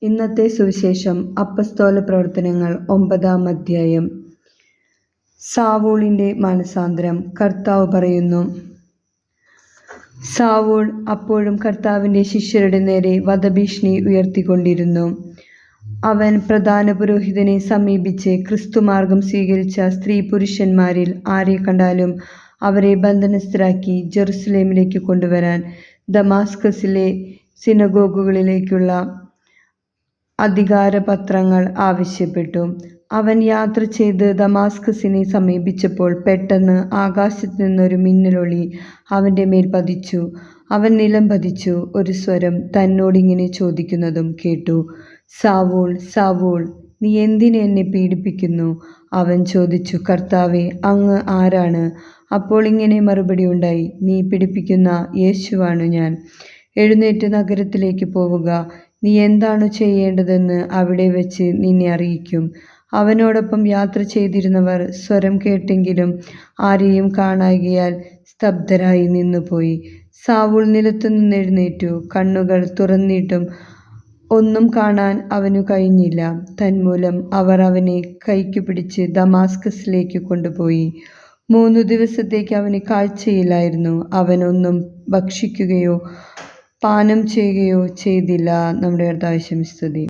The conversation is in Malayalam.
ഇന്നത്തെ സുവിശേഷം അപ്പസ്തോല പ്രവർത്തനങ്ങൾ 9-ാം അധ്യായം. സാവൂളിൻ്റെ മാനസാന്തരം. കർത്താവ് പറയുന്നു: സാവൂൾ അപ്പോഴും കർത്താവിൻ്റെ ശിഷ്യരുടെ നേരെ വധഭീഷണി ഉയർത്തിക്കൊണ്ടിരുന്നു. അവൻ പ്രധാന പുരോഹിതനെ സമീപിച്ച് ക്രിസ്തുമാർഗം സ്വീകരിച്ച സ്ത്രീ പുരുഷന്മാരിൽ ആരെ കണ്ടാലും അവരെ ബന്ധനസ്ഥരാക്കി ജെറുസലേമിലേക്ക് കൊണ്ടുവരാൻ ദമാസ്കസിലെ സിനഗോഗുകളിലേക്കുള്ള അധികാരപത്രങ്ങൾ ആവശ്യപ്പെട്ടു. അവൻ യാത്ര ചെയ്ത് ദമാസ്കസിനെ സമീപിച്ചപ്പോൾ പെട്ടെന്ന് ആകാശത്തു നിന്നൊരു മിന്നലൊളി അവൻ്റെ മേൽ പതിച്ചു. അവൻ നിലം പതിച്ചു. ഒരു സ്വരം തന്നോടിങ്ങനെ ചോദിക്കുന്നതും കേട്ടു: സാവൂൾ, സാവൂൾ, നീ എന്തിന് എന്നെ പീഡിപ്പിക്കുന്നു? അവൻ ചോദിച്ചു: കർത്താവേ, അങ്ങ് ആരാണ്? അപ്പോൾ ഇങ്ങനെ മറുപടി ഉണ്ടായി: നീ പീഡിപ്പിക്കുന്ന യേശുവാണു ഞാൻ. എഴുന്നേറ്റ് നഗരത്തിലേക്ക് പോവുക. നീ എന്താണു ചെയ്യേണ്ടതെന്ന് അവിടെ വെച്ച് നിന്നെ അറിയിക്കും. അവനോടൊപ്പം യാത്ര ചെയ്തിരുന്നവർ സ്വരം കേട്ടെങ്കിലും ആരെയും കാണായ്കയാൽ സ്തബ്ധരായി നിന്നുപോയി. സാവൂൾ നിലത്തുനിന്ന് എഴുന്നേറ്റു. കണ്ണുകൾ തുറന്നിട്ടും ഒന്നും കാണാൻ അവനു കഴിഞ്ഞില്ല. തന്മൂലം അവർ അവനെ കൈക്കു പിടിച്ച് ദമാസ്കസിലേക്ക് കൊണ്ടുപോയി. 3 ദിവസത്തേക്ക് അവന് കാഴ്ചയില്ലായിരുന്നു. അവൻ ഒന്നും ഭക്ഷിക്കുകയോ പാനം ചെയ്യുകയോ ചെയ്തില്ല. നമ്മുടെ കർത്താവിന് സ്തുതി.